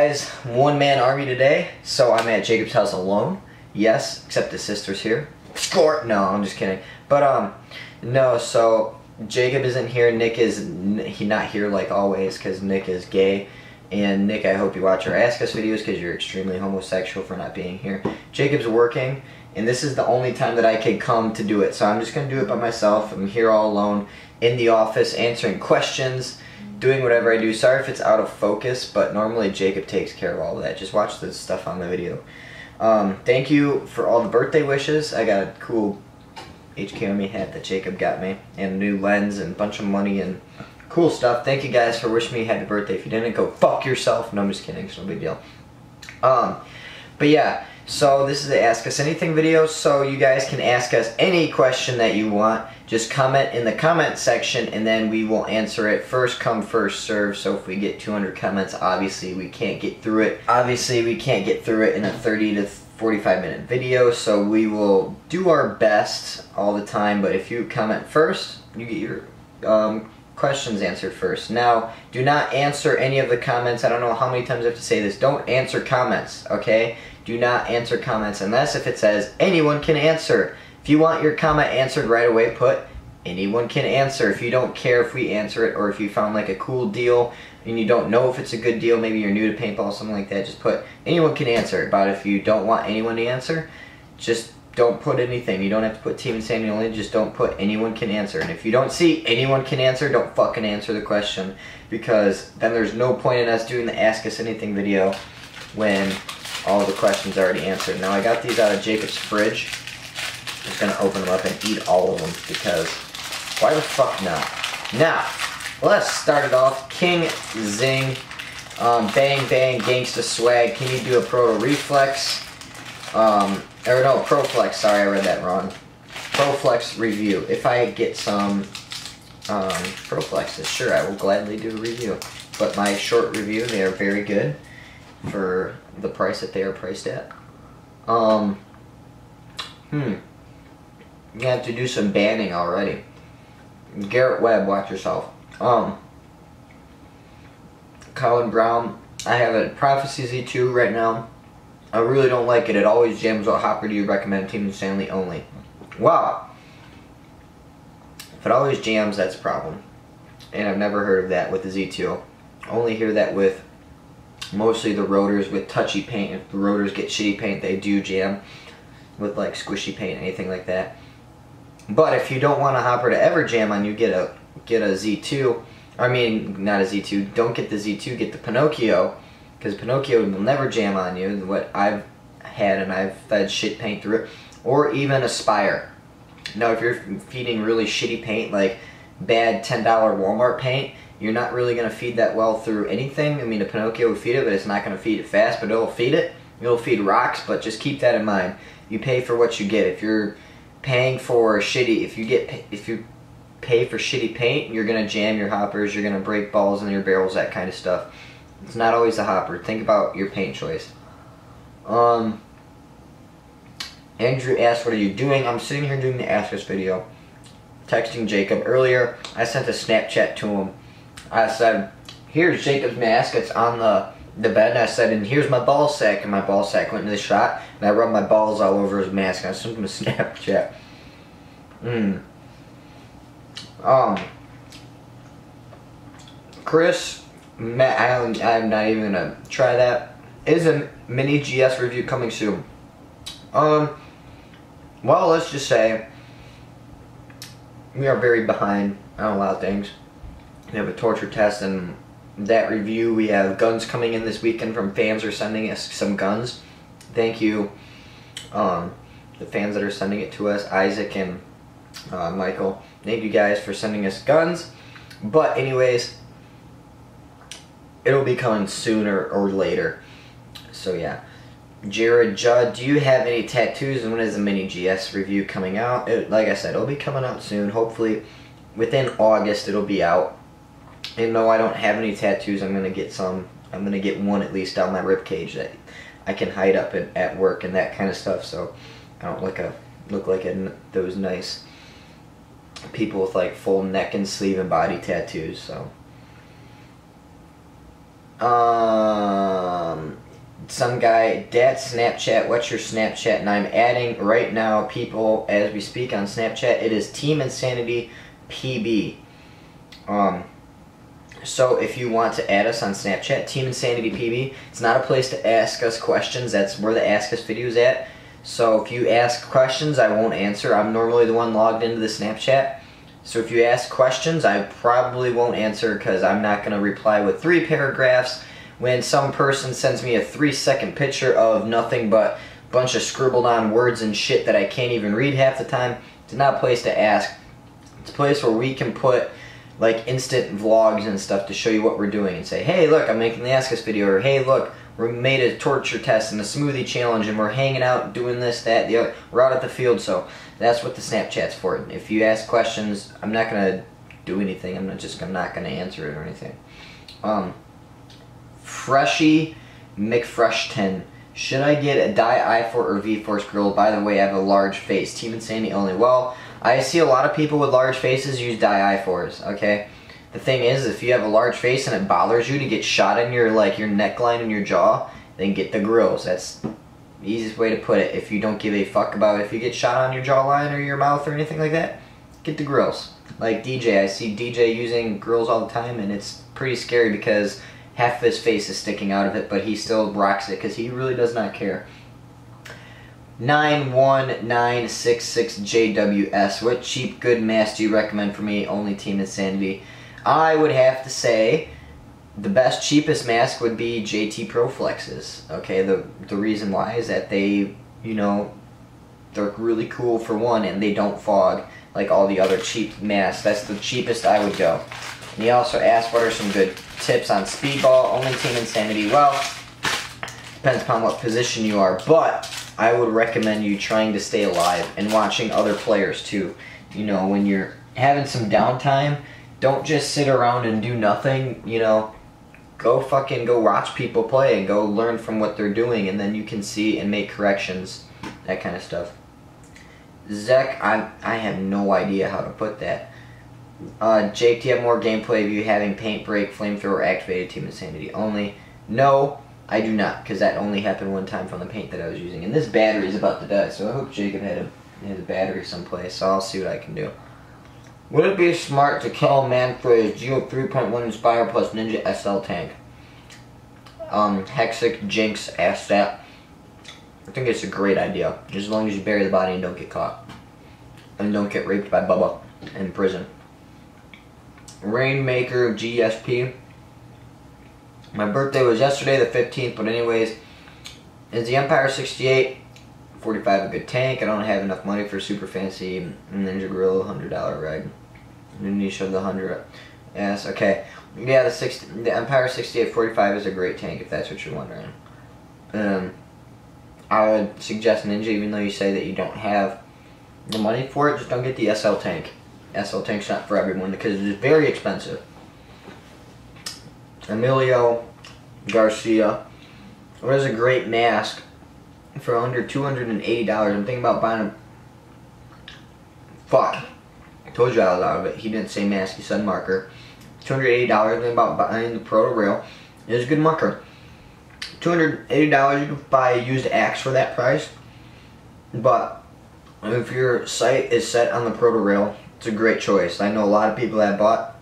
guys, one-man army today, so I'm at Jacob's house alone. Yes, except his sister's here. Score! No, I'm just kidding. But, no, so Jacob isn't here. Nick is not here like always because Nick is gay. And Nick, I hope you watch our Ask Us videos because you're extremely homosexual for not being here. Jacob's working, and this is the only time that I can come to do it. So I'm just going to do it by myself. I'm here all alone in the office answering questions, doing whatever I do. Sorry if it's out of focus, but normally Jacob takes care of all of that. Just watch the stuff on the video. Thank you for all the birthday wishes. I got a cool HK Army hat that Jacob got me, and a new lens, and a bunch of money, and cool stuff. Thank you guys for wishing me happy birthday. If you didn't, go fuck yourself. No, I'm just kidding. It's no big deal. But yeah, so this is the Ask Us Anything video, so you guys can ask us any question that you want. Just comment in the comment section, and then we will answer it. First come, first serve. So if we get 200 comments, obviously we can't get through it. Obviously we can't get through it in a 30 to 45 minute video, so we will do our best all the time. But if you comment first, you get your questions answered first. Now, do not answer any of the comments. I don't know how many times I have to say this. Don't answer comments, okay? Do not answer comments unless if it says anyone can answer. If you want your comment answered right away, put anyone can answer. If you don't care if we answer it, or if you found like a cool deal and you don't know if it's a good deal, maybe you're new to paintball, something like that, just put anyone can answer. But if you don't want anyone to answer, just don't put anything. You don't have to put Team Insanity only, just don't put anyone can answer. And if you don't see anyone can answer, don't fucking answer the question, because then there's no point in us doing the Ask Us Anything video when all the questions are already answered. Now I got these out of Jacob's fridge. I'm just gonna open them up and eat all of them, because why the fuck not? Now, let's start it off. King Zing, Bang Bang Gangsta Swag. Can you do a Proto Reflex? Or no, Proflex, sorry, I read that wrong. Proflex review. If I get some Proflexes, sure, I will gladly do a review. But my short review, they are very good for the price that they are priced at. You have to do some banning already. Garrett Webb, watch yourself. Colin Brown, I have a Prophecy Z2 right now. I really don't like it. It always jams. What hopper do you recommend? Team Stanley only. Wow. If it always jams, that's a problem. And I've never heard of that with the Z2. I only hear that with mostly the rotors with touchy paint. If the rotors get shitty paint, they do jam with like squishy paint, anything like that. But if you don't want a hopper to ever jam on you, get a Z2. I mean, not a Z2. Don't get the Z2. Get the Pinocchio. Because Pinocchio will never jam on you, what I've had, and I've fed shit paint through it. Or even Aspire. Now, if you're feeding really shitty paint, like bad $10 Walmart paint, you're not really going to feed that well through anything. I mean, a Pinocchio will feed it, but it's not going to feed it fast, but it'll feed it. It'll feed rocks, but just keep that in mind. You pay for what you get. If you're paying for shitty, if you pay for shitty paint, you're going to jam your hoppers, you're going to break balls in your barrels, that kind of stuff. It's not always the hopper. Think about your paint choice. Andrew asked, what are you doing? I'm sitting here doing the Ask Us video. Texting Jacob earlier. I sent a Snapchat to him. I said, here's Jacob's mask. It's on the bed. And I said, and here's my ball sack. And my ball sack went into the shot. And I rubbed my balls all over his mask. And I sent him a Snapchat. Chris, Matt, I'm not even gonna try that. Is a mini GS review coming soon? Well, let's just say we are very behind on a lot of things. We have a torture test and that review. We have guns coming in this weekend from fans who are sending us some guns. Thank you, the fans that are sending it to us, Isaac and Michael. Thank you guys for sending us guns. But anyways, it'll be coming sooner or later. So yeah. Jared Judd, do you have any tattoos, and when is the mini GS review coming out? Like I said, it'll be coming out soon. Hopefully within August it'll be out. And no, I don't have any tattoos. I'm gonna get some. I'm gonna get one at least down my rib cage that I can hide up at work and that kind of stuff, so I don't look like those nice people with like full neck and sleeve and body tattoos. So some guy, Dad Snapchat, what's your Snapchat? And I'm adding right now people as we speak on Snapchat. It is Team Insanity PB. So if you want to add us on Snapchat, Team Insanity PB, it's not a place to ask us questions. That's where the Ask Us video is at. So if you ask questions, I won't answer. I'm normally the one logged into the Snapchat. So if you ask questions, I probably won't answer because I'm not going to reply with 3 paragraphs when some person sends me a 3-second picture of nothing but a bunch of scribbled on words and shit that I can't even read half the time. It's not a place to ask. It's a place where we can put like instant vlogs and stuff to show you what we're doing and say, hey look, I'm making the Ask Us video, or hey look, we made a torture test and a smoothie challenge and we're hanging out doing this, that, the other. We're out at the field. So that's what the Snapchat's for. If you ask questions, I'm not gonna do anything. I'm not gonna answer it or anything. Freshie McFreshton. Should I get a dye I4 or V-Force grill? By the way, I have a large face. Team Insanity only. Well, I see a lot of people with large faces use dye I4s, okay? The thing is, if you have a large face and it bothers you to get shot in your, like, your neckline and your jaw, then get the grills. That's the easiest way to put it. If you don't give a fuck about if you get shot on your jawline or your mouth or anything like that, get the grills. Like DJ, I see DJ using grills all the time, and it's pretty scary because half of his face is sticking out of it, but he still rocks it because he really does not care. 91966JWS. What cheap good mask do you recommend for me? Only Team Insanity. I would have to say the best cheapest mask would be JT Pro Flexes. Okay, the reason why is that they, you know, they're really cool for one, and they don't fog like all the other cheap masks. That's the cheapest I would go. And he also asked what are some good tips on speedball. Only Team Insanity. Well, depends upon what position you are, but I would recommend you trying to stay alive and watching other players too. You know, when you're having some downtime, don't just sit around and do nothing, you know. Go watch people play and go learn from what they're doing, and then you can see and make corrections, that kind of stuff. Zek, I have no idea how to put that. Jake, do you have more gameplay of you having paint break, flamethrower activated? Team Insanity only? No, I do not, because that only happened one time from the paint that I was using. And this battery is about to die, so I hope Jacob had a battery someplace, so I'll see what I can do. Would it be smart to kill Manfred's Geo 3.1 Inspire plus Ninja SL tank? Hexic Jinx asked that. I think it's a great idea, just as long as you bury the body and don't get caught. And don't get raped by Bubba in prison. Rainmaker GSP. My birthday was yesterday, the 15th, but anyways, is the Empire 68 45 a good tank? I don't have enough money for super fancy Ninja Grill $100 reg. Niche of the 100. Yes, okay. Yeah, the Empire 68 45 is a great tank if that's what you're wondering. I would suggest Ninja, even though you say that you don't have the money for it, just don't get the SL tank. SL tank's not for everyone because it is very expensive. Emilio Garcia. What is a great mask for under $280? I'm thinking about buying a... Fuck. I told you I was out of it. He didn't say mask, he said marker. $280, I'm thinking about buying the Proto Rail. It is a good marker. $280, you can buy a used axe for that price. But if your sight is set on the Proto Rail, it's a great choice. I know a lot of people that bought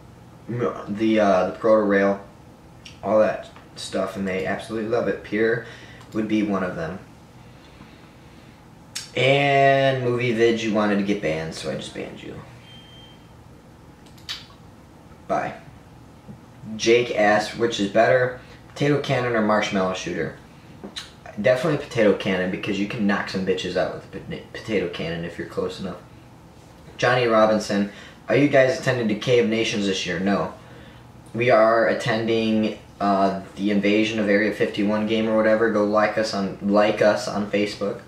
the Proto Rail, all that stuff, and they absolutely love it. Pure would be one of them. And movie vid, you wanted to get banned, so I just banned you. Bye. Jake asked, which is better, potato cannon or marshmallow shooter? Definitely potato cannon, because you can knock some bitches out with a potato cannon if you're close enough. Johnny Robinson, are you guys attending to Cave of Nations this year? No. We are attending the Invasion of Area 51 game or whatever. Go like us on Facebook,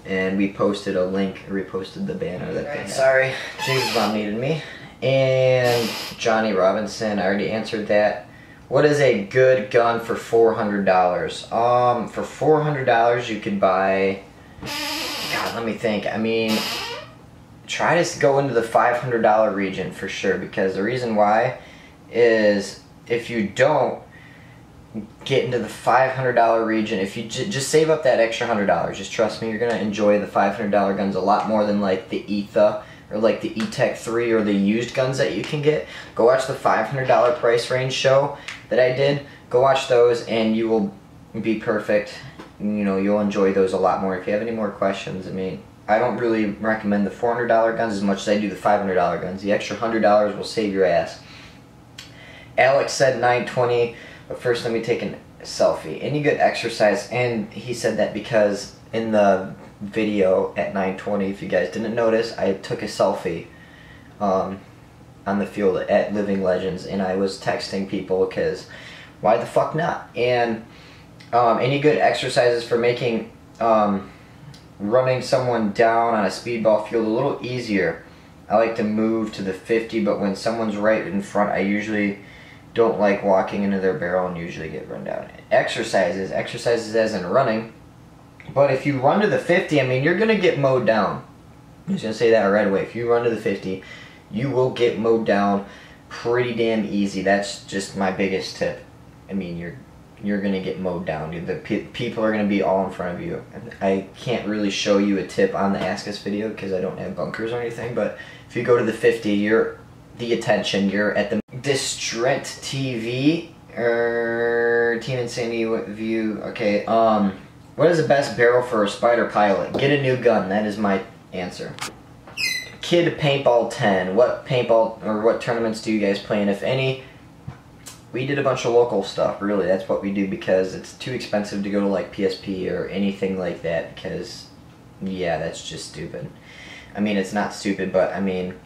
and we posted a link, reposted the banner that they had. Sorry, James Mom needed me. And Johnny Robinson, I already answered that. What is a good gun for $400? For $400 you could buy, God, let me think. I mean, try to go into the $500 region for sure, because the reason why is if you don't, get into the $500 region, if you just save up that extra $100, just trust me, you're gonna enjoy the $500 guns a lot more than like the ETHA or like the E-Tech 3 or the used guns that you can get. Go watch the $500 price range show that I did. Go watch those and you will be perfect. You know, you'll enjoy those a lot more. If you have any more questions, I mean, I don't really recommend the $400 guns as much as I do the $500 guns. The extra $100 will save your ass. Alex said 920, but first let me take a selfie. Any good exercise? And he said that because in the video at 920, if you guys didn't notice, I took a selfie on the field at Living Legends, and I was texting people because why the fuck not? And any good exercises for making running someone down on a speedball field a little easier? I like to move to the 50, but when someone's right in front, I usually don't like walking into their barrel and usually get run down. Exercises as in running. But if you run to the 50, I mean, you're going to get mowed down. I'm just going to say that right away. If you run to the 50, you will get mowed down pretty damn easy. That's just my biggest tip. I mean, you're going to get mowed down. The people are going to be all in front of you. I can't really show you a tip on the Ask Us video because I don't have bunkers or anything, but if you go to the 50, you're the attention. You're at the Distrent TV or Team Insanity view. Okay, what is the best barrel for a spider pilot? Get a new gun. That is my answer. Kid Paintball 10. What paintball or what tournaments do you guys play in, if any? We did a bunch of local stuff, really. That's what we do because it's too expensive to go to like PSP or anything like that because, yeah, that's just stupid. I mean, it's not stupid, but I mean,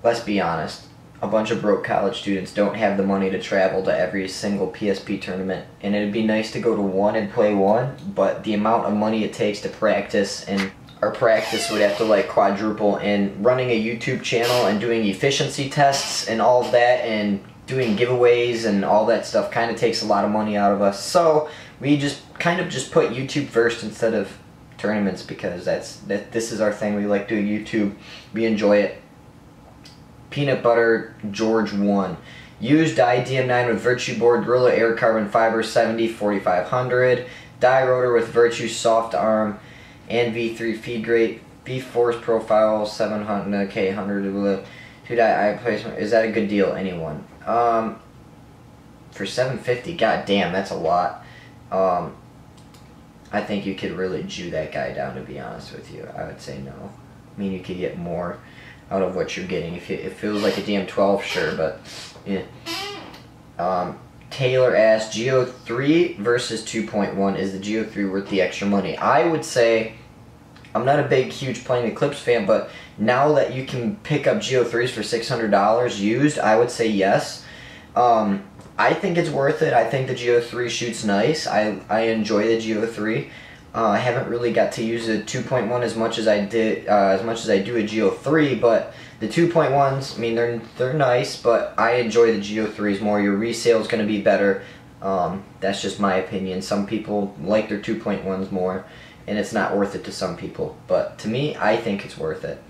let's be honest. A bunch of broke college students don't have the money to travel to every single PSP tournament, and it'd be nice to go to one and play one, but the amount of money it takes to practice, and our practice would have to like quadruple, and running a YouTube channel and doing efficiency tests and all of that and doing giveaways and all that stuff kind of takes a lot of money out of us. So we just kind of just put YouTube first instead of tournaments because this is our thing. We like doing YouTube. We enjoy it. Peanut Butter George 1. Used dye DM9 with Virtue board, Gorilla Air Carbon Fiber 70 4500. Die rotor with Virtue soft arm and V3 feed grade. V-Force profile 700 K 100. 2 die eye placement. Is that a good deal? Anyone? For 750, god damn, that's a lot. I think you could really Jew that guy down, to be honest with you. I would say no. I mean, you could get more out of what you're getting. If it feels like a DM12, sure, but yeah. Taylor asked, Geo 3 versus 2.1, is the Geo 3 worth the extra money? I would say, I'm not a big, huge Playing Eclipse fan, but now that you can pick up Geo 3s for $600 used, I would say yes. I think it's worth it. I think the Geo 3 shoots nice. I enjoy the Geo 3. I haven't really got to use the 2.1 as much as I do a Geo 3, but the 2.1s, I mean, they're nice, but I enjoy the Geo 3s more. Your resale is going to be better. That's just my opinion. Some people like their 2.1s more, and it's not worth it to some people. But to me, I think it's worth it.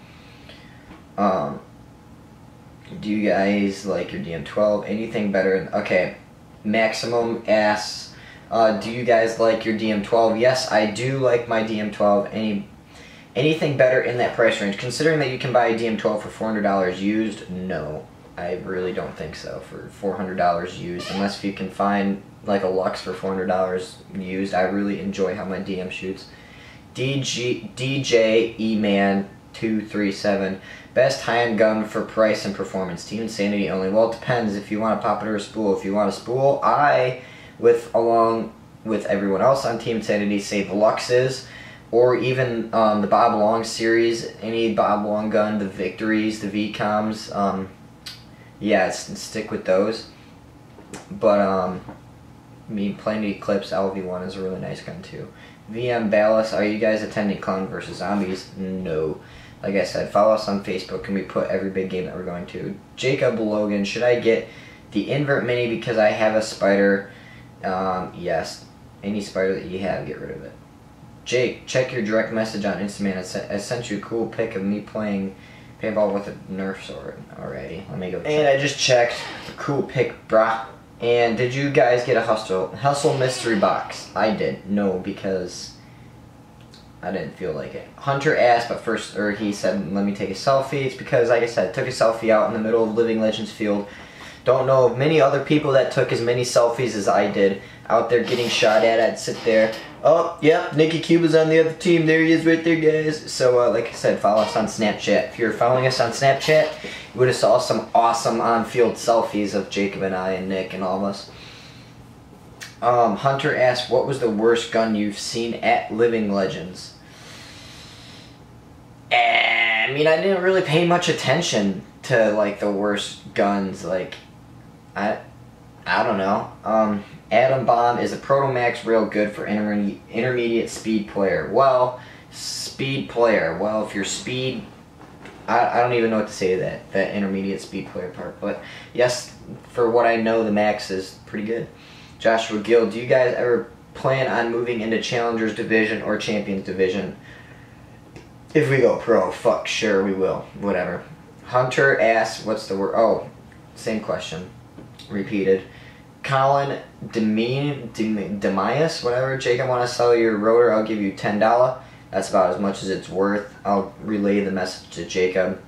Do you guys like your DM12? Anything better? Okay, Maximum asks, do you guys like your DM12? Yes, I do like my DM12. Anything better in that price range? Considering that you can buy a DM12 for $400 used, no. I really don't think so for $400 used. Unless if you can find like a Lux for $400 used. I really enjoy how my DM shoots. DJ E-Man 237. Best high-end gun for price and performance. Team Insanity only. Well, it depends if you want to pop it or a spool. If you want a spool, along with everyone else on Team Insanity, say the Luxes, or even the Bob Long series, any Bob Long gun, the Victories, the VCOMs, yeah, stick with those. But, I mean, Playing Eclipse LV1 is a really nice gun too. VM Ballas, are you guys attending Clown vs. Zombies? No. Like I said, follow us on Facebook and we put every big game that we're going to. Jacob Logan, should I get the invert mini because I have a spider? Yes. Any spider that you have, get rid of it. Jake, check your direct message on Instagram. I sent you a cool pic of me playing paintball with a Nerf sword. Alrighty, let me go check. And I just checked. Cool pic, brah. And did you guys get a hustle mystery box? I did. No, because I didn't feel like it. Hunter asked, but first, or he said, let me take a selfie. It's because, like I said, I took a selfie out in the middle of Living Legends field. Don't know of many other people that took as many selfies as I did. Out there getting shot at, I'd sit there. Oh, yep, Nicky Cuba's on the other team. There he is right there, guys. So, like I said, follow us on Snapchat. If you're following us on Snapchat, you would have saw some awesome on-field selfies of Jacob and I and Nick and all of us. Hunter asked, what was the worst gun you've seen at Living Legends? I mean, I didn't really pay much attention to, like, the worst guns. Like, I don't know. Atom Bomb, is a Proto Max real good for intermediate speed player? Well, speed player. Well, if you're speed, I don't even know what to say to that intermediate speed player part. But yes, for what I know, the Max is pretty good. Joshua Gill, do you guys ever plan on moving into Challengers Division or Champions Division? If we go pro, fuck, sure we will. Whatever. Hunter asks, what's the word? Oh, same question. Repeated. Colin Demias, whatever. Jake, I want to sell your rotor. I'll give you $10. That's about as much as it's worth. I'll relay the message to Jacob.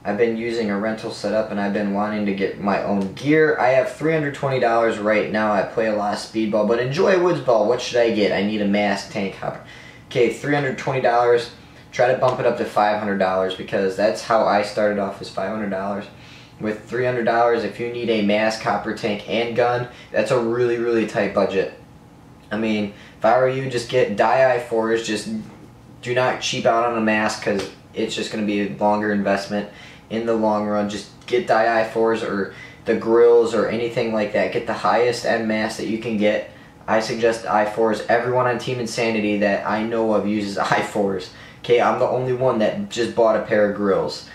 I've been using a rental setup and I've been wanting to get my own gear. I have $320 right now. I play a lot of speedball, but enjoy woods ball. What should I get? I need a mask, tank hopper. Okay, $320. Try to bump it up to $500 because that's how I started off, is $500. With $300, if you need a mask, hopper, tank, and gun, that's a really, really tight budget. I mean, if I were you, just get die I4s. Just do not cheap out on a mask because it's just going to be a longer investment in the long run. Just get die I4s or the grills or anything like that. Get the highest end mask that you can get. I suggest I4s. Everyone on Team Insanity that I know of uses I4s. Okay, I'm the only one that just bought a pair of grills.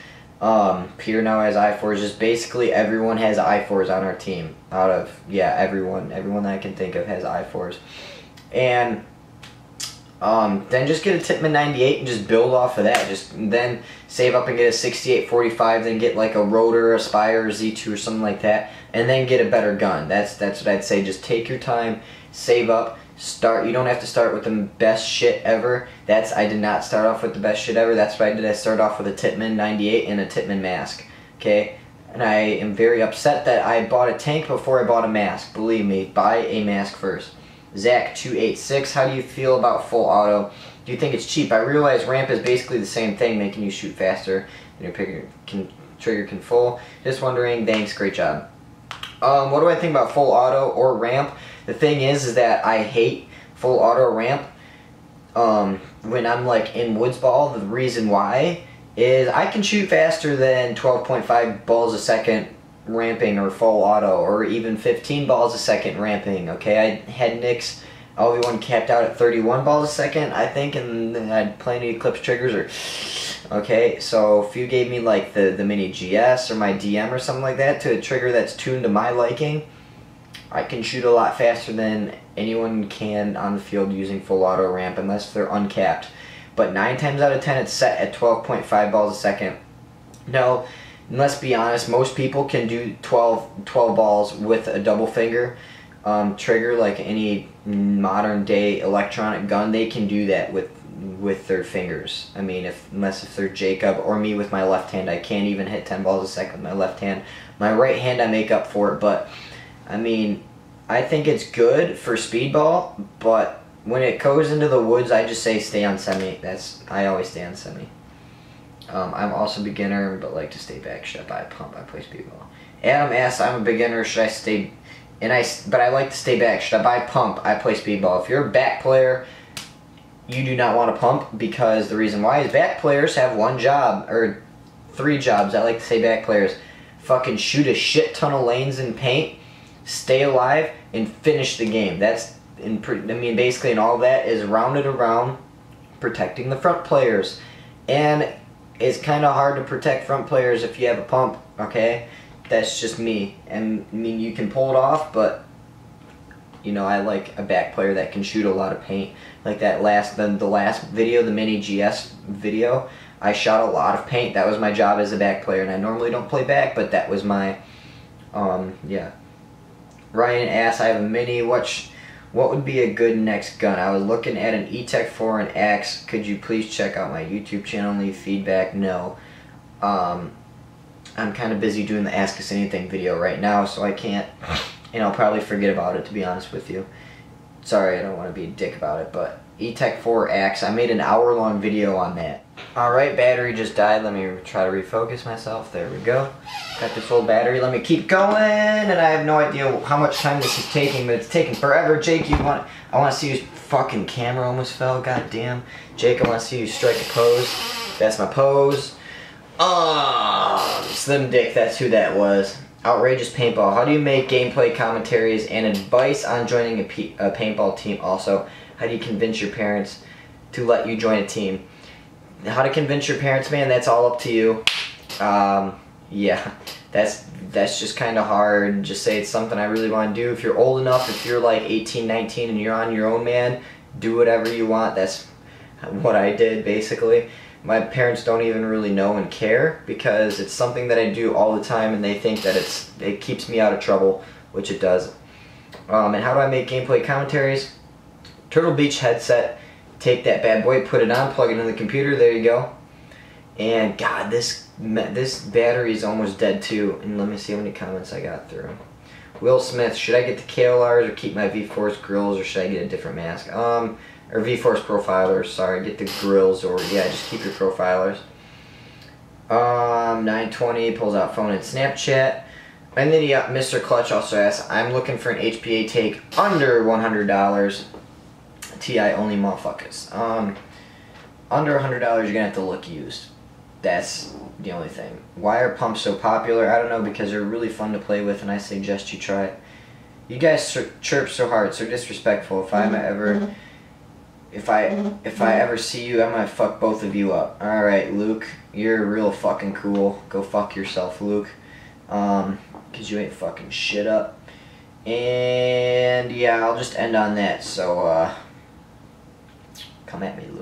Peter now has I4s. Just basically everyone has I4s on our team. Out of, yeah, everyone that I can think of has I4s. And then just get a Tippmann 98 and just build off of that. Just then save up and get a 6845, then get like a Rotor, a Spire, a Z2 or something like that, and then get a better gun. That's what I'd say. Just take your time, save up. Start. You don't have to start with the best shit ever. I did not start off with the best shit ever. That's what I did. I started off with a Tippmann 98 and a Tippmann mask. Okay? And I am very upset that I bought a tank before I bought a mask. Believe me, buy a mask first. Zach286, how do you feel about full auto? Do you think it's cheap? I realize ramp is basically the same thing, making you shoot faster and your trigger can full. Just wondering. Thanks, great job. What do I think about full auto or ramp? The thing is that I hate full auto ramp when I'm like in woods ball. The reason why is I can shoot faster than 12.5 balls a second ramping or full auto, or even 15 balls a second ramping. Okay, I had Nick's LV1 capped out at 31 balls a second, I think, and I had plenty of Eclipse triggers. Or okay, so if you gave me like the mini GS or my DM or something like that to a trigger that's tuned to my liking, I can shoot a lot faster than anyone can on the field using full auto ramp, unless they're uncapped. But 9 times out of 10 it's set at 12.5 balls a second. No, and let's be honest, most people can do 12 balls with a double finger trigger, like any modern day electronic gun. They can do that with their fingers. I mean, unless if they're Jacob or me with my left hand, I can't even hit 10 balls a second with my left hand. My right hand I make up for it, but I mean, I think it's good for speedball, but when it goes into the woods, I just say stay on semi. I always stay on semi. I'm also beginner, but like to stay back. Should I buy a pump? I play speedball. Adam asks, I'm a beginner. Should I stay? But I like to stay back. Should I buy pump? I play speedball. If you're a back player, you do not want to pump, because the reason why is back players have one job, or 3 jobs. I like to say back players. Fucking shoot a shit ton of lanes in paint, stay alive, and finish the game. I mean, basically, and all that is rounded around protecting the front players. And it's kind of hard to protect front players if you have a pump, okay? That's just me. And I mean, you can pull it off, but you know, I like a back player that can shoot a lot of paint. Like the last video, the mini GS video, I shot a lot of paint. That was my job as a back player, and I normally don't play back, but that was my, yeah. Ryan asks, I have a Mini. What would be a good next gun? I was looking at an E-Tech 4 and Axe. Could you please check out my YouTube channel and leave feedback? No. I'm kind of busy doing the Ask Us Anything video right now, so I can't, and I'll probably forget about it, to be honest with you. Sorry, I don't want to be a dick about it, but E-Tech 4 Axe, I made an hour-long video on that. Alright, battery just died. Let me try to refocus myself. There we go. Got this old battery. Let me keep going, and I have no idea how much time this is taking, but it's taking forever. Jake, I want to see you. Fucking camera almost fell, goddamn. Jake, I want to see you strike a pose. That's my pose. Slim Dick, that's who that was. Outrageous Paintball. How do you make gameplay commentaries and advice on joining a paintball team? Also, how do you convince your parents to let you join a team? How to convince your parents, man, that's all up to you. Yeah, that's just kind of hard. Just say it's something I really want to do. If you're old enough, if you're like 18, 19 and you're on your own, man, do whatever you want. That's what I did, basically. My parents don't even really know and care because it's something that I do all the time, and they think that it keeps me out of trouble, which it does. And how do I make gameplay commentaries? Turtle Beach headset. Take that bad boy, put it on, plug it in the computer. There you go. And God, this battery is almost dead too. And let me see how many comments I got through. Will Smith, should I get the KLRs or keep my V-Force grills, or should I get a different mask? Or V-Force profilers, sorry, get the grills, or yeah, just keep your profilers. 920 pulls out phone and Snapchat. And then yeah, Mr. Clutch also asks, I'm looking for an HPA take under $100. TI only motherfuckers. Under $100, you're gonna have to look used. That's the only thing. Why are pumps so popular? I don't know, because they're really fun to play with, and I suggest you try it. You guys chirp so hard, so disrespectful. If I ever see you, I'm gonna fuck both of you up. Alright, Luke, you're real fucking cool. Go fuck yourself, Luke. Cause you ain't fucking shit up. And yeah, I'll just end on that, so come at me, Luke.